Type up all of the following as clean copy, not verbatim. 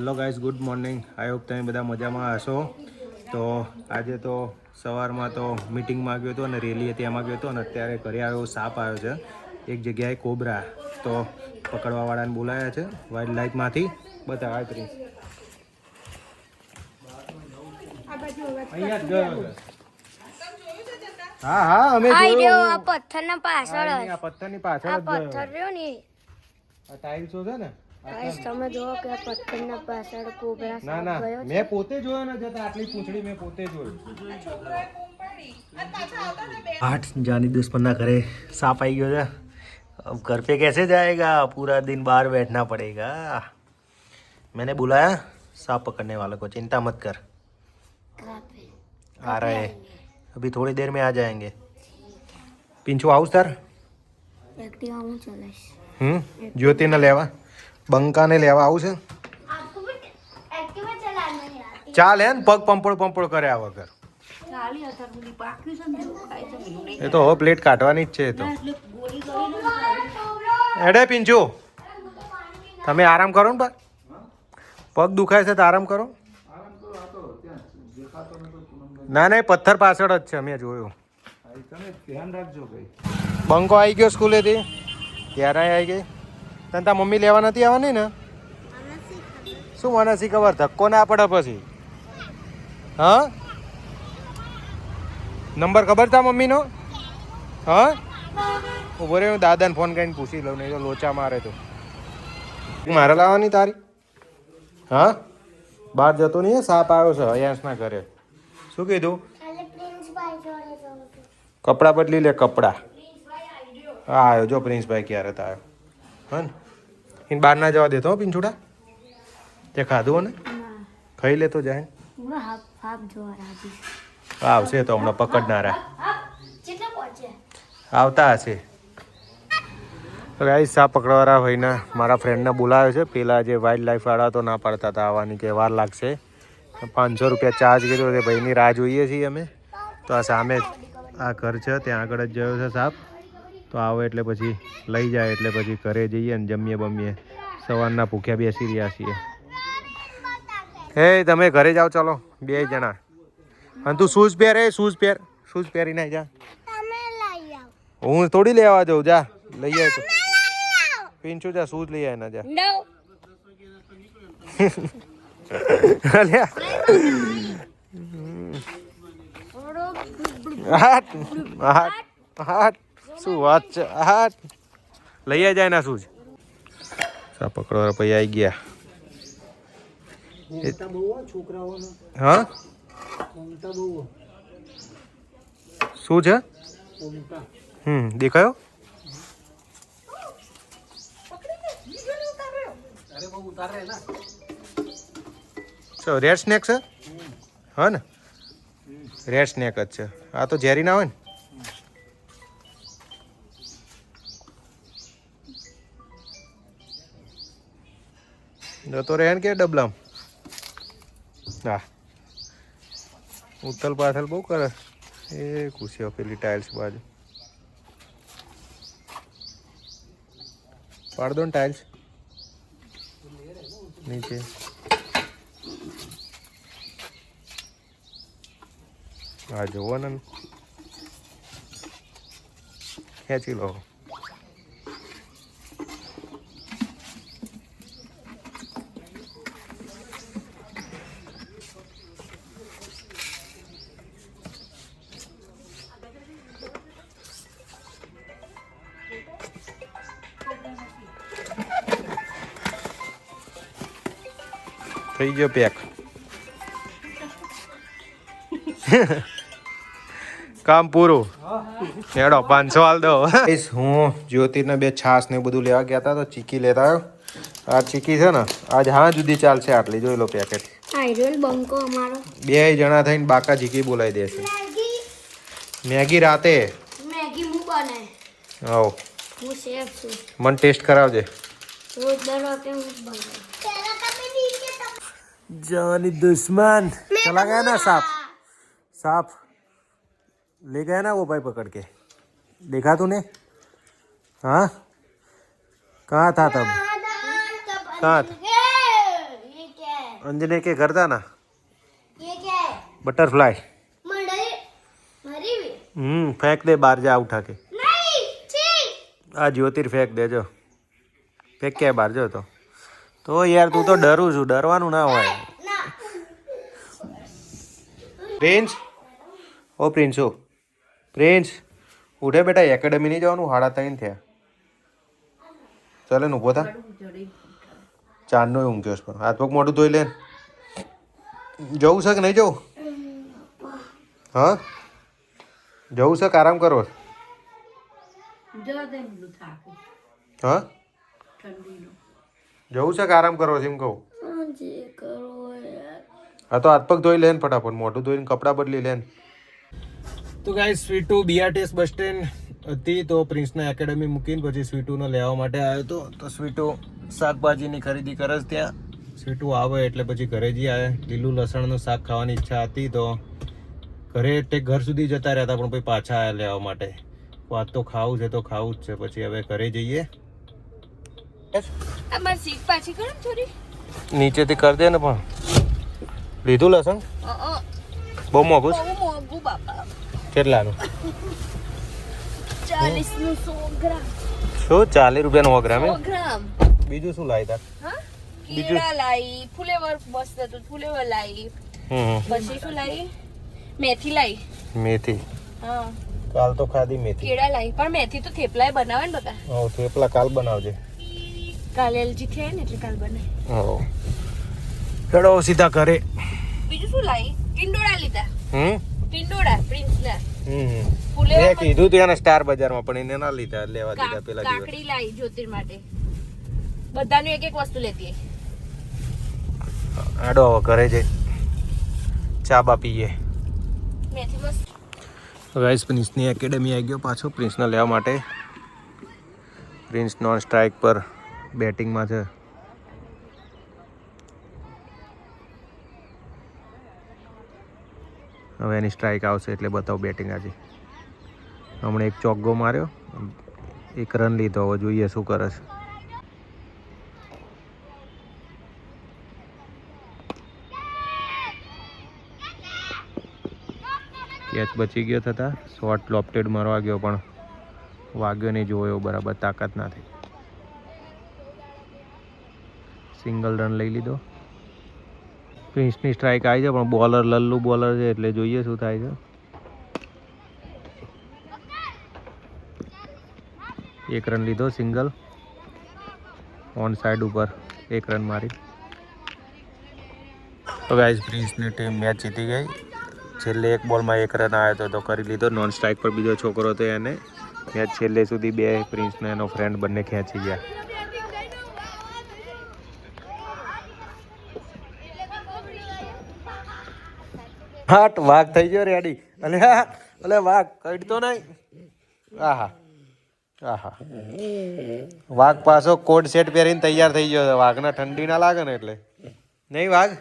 Hello guys, good morning. I hope તમે બધા મજામાં હશો. તો આજે તો સવારમાં તો મિટિંગમાં ગયો હતો અને રેલી હતી એમાં ગયો હતો અને અત્યારે ઘરે આવ્યો. સાપ આવ્યો છે એક જગ્યાએ, કોબરા. તો પકડવાવાળાને બોલાયા છે વાઇલ્ડ લાઈફમાંથી. બધા પ્રિન્સ અહીંયા જ ગયો. હા હા, અમે જોયું. આ પથ્થરના પાછળ આ પથ્થરની પાછળ જ ગયો. પથ્થર રહ્યો ને આ ટાઇલ્સો છે ને. તમે જુઓ કે પથ્થરના પાછળ કોબરા ના ના, મેં પોતે જોયો ને જતા આટલી પૂંછડી મેં પોતે જોયું. 8 जानी दुश्मन ना करे. सांप आई गयो है. अब घर पे कैसे जाएगा, पूरा दिन बाहर बैठना पड़ेगा. मैंने बुलाया सांप पकड़ने वालों को, चिंता मत कर. आ रहे हैं अभी, थोड़ी देर में आ जाएंगे. पिंचू आउस तार एक्टिवा હું ચલાવીશ. જ્યોતિ ને લેવા, બંકા ને લેવા આવું છે. ચાલ હે ને, પગ પંપોળ પંપોળ કર્યા વગર. એ તો હવે પ્લેટ કાઢવાની જ છે. એ તો એડે પિંચુ, તમે આરામ કરો ને. પગ દુખાય છે તો આરામ કરો. ના ના, પથ્થર પાછળ જ છે, અમે જોયું. ધ્યાન રાખજો ભાઈ. બંકો આવી ગયો સ્કૂલેથી, ત્યારે આવી ગઈ. તને તાર મમ્મી લેવા નથી આવવાની ને? શું મને શી ખબર, ધક્કો ના પડે પછી. હા, નંબર ખબર તા મમ્મીનો? હા, ઉભો રે, હું દાદાને ફોન કરીને પૂછી લઉં, નહીં તો લોચા મારે તો. મારે લાવવાની તારી? હા, બહાર જતો નહીં. સાપ આવ્યો છે અયાંશના ઘરે. શું કીધું? કપડાં બદલી લે, કપડાં. હા આવ્યો જો પ્રિન્સભાઈ, ક્યારે તો આવ્યો. હા ને, એને બહાર ના જવા દેતો પિંછુડા. તે ખાધું ને, ખાઈ લેતો જાય. આવશે તો હમણાં પકડનારા આવતા હશે. ગાઈસ, સાપ પકડવાળા ભાઈના મારા ફ્રેન્ડને બોલાવ્યો છે. પેલા જે વાઇલ્ડ લાઈફ વાળા તો ના પાડતા હતા આવવાની, કે વાર લાગશે. 500 રૂપિયા ચાર્જ કર્યો છે. ભાઈની રાહ જોઈએ છીએ અમે. તો આ સામે જ આ ઘર છે, ત્યાં આગળ જ ગયો છે સાપ. તો આવે એટલે પછી લઈ જાય, એટલે પછી ઘરે જઈએ ને જમીએ બમીએ. સવારના ભૂખ્યા બેસી રહ્યા છીએ. હે તમે ઘરે જાઓ, ચાલો 2 જણા. અને તું શૂઝ પહેરે, શૂઝ પહેર, શૂઝ પહેરીને જા. હું થોડી લેવા જાઉં, જા લઈ આવ. પિંચુ જા, શૂઝ લઈ આવ. ના જા. શું વાત છે? લઈ જાય ના શૂઝ. સાપ પકડવા પછી આવી ગયા. હા, શું છે? દેખાયો? રેડ સ્નેક છે. હા ને, રેડ સ્નેક જ છે. આ તો ઝેરી ના હોય ને. જતો રહે ને કે ડબલામ. હા, ઉથલ પાથલ બહુ કરે. એ ખુશીઓ પેલી ટાઇલ્સ બાજુ પાડ દો ને, ટાઇલ્સ નીચે. હા જોવો ને, ખેંચી લો. થઈ ગયો પેક. કામ પૂરું. હેડો 500 હાલ દો. હું જ્યોતિને 2 છાસ ને બધું લેવા ગયા હતા, તો ચીકી લેતા આવ્યો. આ ચીકી છે ને, આજ હા સુધી ચાલશે આટલી. જોઈ લો પેકેટ. બંકો અમારો 2 જણા થઈને બાકા ચીકી બોલાવી દેશે. મેગી રાતે. મેગી હું બનાય. આવો, હું શેફ છું. મને ટેસ્ટ કરાવજે. રોજ દર વખતે હું બનાવું. जानी दुश्मन चला गया ना सांप. सांप ले गया ना वो भाई पकड़ के. देखा तूने? हाँ, कहाँ था तब? कहाँ था? अंजने के करता ना ये क्या है बटरफ्लाई मंडई मरी हुई फेंक दे बाहर जा उठा के नहीं छी आ ज्योतिर फेंक दे जो फेंक के बाहर जो तो यार તું તો ડરું છું ડરવાનું ના હોય ना પ્રિન્સ ઓ પ્રિન્સો પ્રિન્સ ઉઠે બેટા એકેડમી નહીં જવાનું 3:30 થયા ચાલે ને ઊભો થા ચારનો ઊંઘ્યો છે હાથ પગ મોઢું ધોઈ લે જવું છે કે નહીં જવું હા જવું છે કે આરામ કરવો છે? હા જવું છે કે આરામ કરવો છે એમ કહું जी करो यार હા તો હાથ પગ ધોઈ લે ને ફટાફટ મોઢું ધોઈને કપડાં બદલી લે ને તો guys Sweetu BRTS bus stand હતી તો પ્રિન્સના એકેડમી મૂકીને પછી સ્વીટુને લેવા માટે આવ્યો હતો તો સ્વીટુ શાકભાજીની ખરીદી કરે છે ત્યાં સ્વીટુ આવે એટલે પછી ઘરે જઈ આવે લીલું લસણનું શાક ખાવાની ઈચ્છા હતી તો ઘર સુધી જતા રહ્યા હતા પણ પછી પાછા આવ્યા લેવા માટે વાત તો ખાવું છે તો ખાવું જ છે પછી હવે ઘરે જઈએ અમાર સીટ પાછી કરો થોડી નીચેથી કરી દે ને પણ લીધું લસણ બહુ મોંઘું છે? બહુ મોંઘું બાપા કેટલાનું 40 નું 100 ગ્રામ શું 40 રૂપિયાનો 100 ગ્રામ 100 ગ્રામ બીજું શું લાવી તાર હા કેળા લાઈ ફુલેવર મસ્ત હતું ફુલેવર લાઈ પછી શું લાઈ મેથી લાઈ મેથી હા કાલ તો ખાધી મેથી કેળા લાઈ પણ મેથી તો થેપલાય બનાવે ને બકા હા થેપલા કાલ બનાવજે કાલે એલજી થયા ને એટલે કાલ બનાય હા ચડો સીધા ઘરે બીજું શું લાઈ ટિંડોળા લીધા ટિંડોળા પ્રિન્સના મેં ફુલેવર કીધું તું એને સ્ટાર બજારમાં પણ એને ના લીધા લેવા દીધા પેલા દિવસ કાકડી લાઈ જ્યોતિર માટે બધાનું એક એક વસ્તુ લેતી આડો હવે ઘરે જઈ ચા બા પીએ મેથી મસ્ત ગાઈસ પ્રિન્સની એકેડમી આવી ગયો પાછો પ્રિન્સને લેવા માટે પ્રિન્સ નોન સ્ટ્રાઇક પર બેટિંગમાં છે હવે એની સ્ટ્રાઇક આવશે એટલે બતાવો બેટિંગ આજે હમણાં એક ચોગ્ગો માર્યો 1 રન લીધો હવે જોઈએ શું કરે છે કેચ બચી ગયો થતા શોર્ટ લોપ્ટેડ મારવા ગયો પણ વાગ્યો નહીં જોયો બરાબર તાકાત ના થઈ સિંગલ રન લઈ લીધો પ્રિન્સની સ્ટ્રાઇક આવી છે પણ બોલર લલ્લુ બોલર છે એટલે જોઈએ શું થાય છે 1 રન લીધો સિંગલ ઓન સાઈડ ઉપર 1 રન મારી તો ગાઈસ પ્રિન્સની ટીમ મેચ જીતી ગઈ છેલ્લે 1 બોલમાં 1 રન આવ્યો તો કરી લીધો નોન સ્ટ્રાઇક પર બીજો છોકરો હતો એને મેચ છેલ્લે સુધી 2 પ્રિન્સને એનો ફ્રેન્ડ બંને ખેંચી ગયા હાટ વાઘ થઈ ગયો રેડી અલે વાઘ કડતો નહીં આહા આહા વાઘ પાછો કોટ સેટ પહેરીને તૈયાર થઈ ગયો છે વાઘના ઠંડી ના લાગે ને એટલે નહીં વાઘ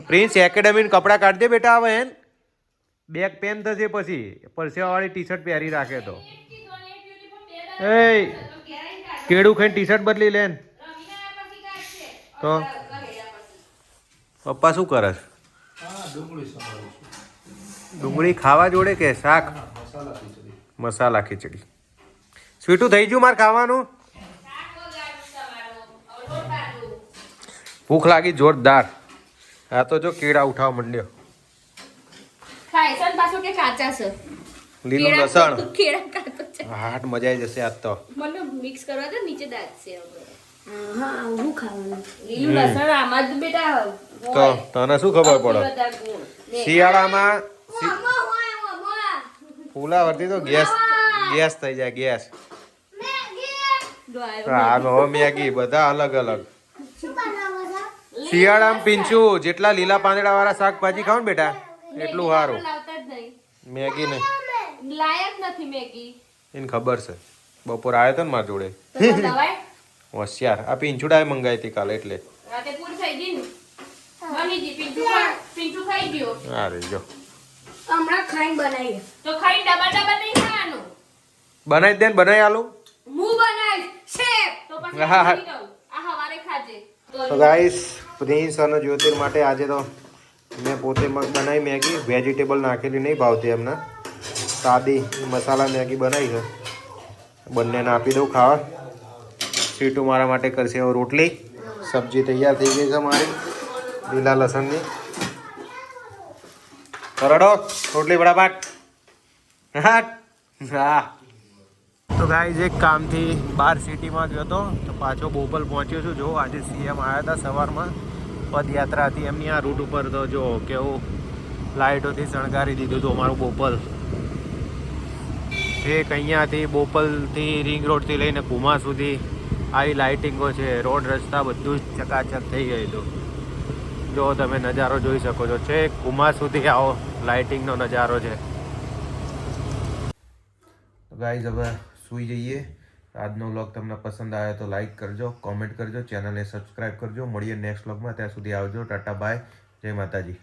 પ્રિન્સ એકેડમી કપડાં કાઢજે બેટા આવે હેન બેગ પેન થશે પછી પરસેવાવાળી ટી શર્ટ પહેરી રાખે તો એ કેળું ખાઈને ટી શર્ટ બદલી લેન તો પપ્પા શું કરે ડુંગળી ખાવા જોડે કે શાક મસાલા ખીચડી સ્વીટું થઈ ગયું મારે ખાવાનું ભૂખ લાગી જોરદાર આ તો જો કેળા ઉઠાવવા માંડ્યો ખાય છે પાછો કે કાચા છે લીલું લસણ કેળા કાચા છે હાટ મજા આવી જશે આજ તો મને મિક્સ કરવા દે નીચે દાંત છે હા હું ખાવાનું લીલું લસણ આમાં જ બેટા તો તને શું ખબર પડે શિયાળામાં ફૂલાવરથી તો ગેસ થઈ જાય ગેસ હા હવે મેગી બધા અલગ અલગ શિયાળામાં પીંછું જેટલા લીલા પાંદડા વાળા શાકભાજી ખાવ ને બેટા એટલું સારું મેગી નહીં લાયક નથી મેગી એને ખબર છે બપોર આવ્યો તો ને મારા જોડે હોશિયાર આ પીંછુડાએ મંગાવી હતી કાલે એટલે રાતે પૂરી થઈ ગઈ ને મમ્મી જી પિંચુ ખાઈ ગયો હા રે જો હમણાં ખાઈને બનાવીએ તો ખાઈ ડબલ નહીં ખાવાનું બનાવી દે ને બનાવી આલું હું બનાવીશ શેફ તો પછી હા. આ હવારે ખાજે તો ગાઈસ પ્રિન્સ અને જ્યોતિર માટે આજે તો મેં પોતે બનાવી મેગી, વેજીટેબલ નાખેલી નહીં ભાવતી એમને, સાદી મસાલા મેગી બનાવી છે. બંનેને આપી દઉં ખાવા. સીટું મારા માટે કરશે હવે રોટલી. સબ્જી તૈયાર થઈ ગઈ છે મારી લીલા લસણની. કરડો રોટલી બરાબર. હા તો ગાઈઝ એક કામથી બહાર સિટીમાં ગયો હતો તો પાછો બોપલ પહોંચ્યો છું. જો આજે સીએમ આવ્યા હતા સવારમાં, પદયાત્રા હતી એમની આ રૂટ ઉપર. તો જો કેવું લાઇટોથી શણગારી દીધું હતું અમારું બોપલ. એક અહીંયાથી બોપલથી રિંગ રોડથી લઈને કુમા સુધી આવી લાઇટિંગો છે. રોડ રસ્તા બધું જ ચકાચક થઈ ગયું હતું. જો તમે નજારો જોઈ શકો છો, છે કુમા સુધી આવો લાઇટિંગનો નજારો છે. ગાઈઝ હવે સૂઈ જઈએ. આજનો વ્લોગ તમને પસંદ આવ્યો તો લાઈક કરજો, કોમેન્ટ કરજો, ચેનલને સબસ્ક્રાઈબ કરજો. મળીએ નેક્સ્ટ વ્લોગમાં. ત્યાં સુધી આવજો. ટાટા બાય, જય માતાજી.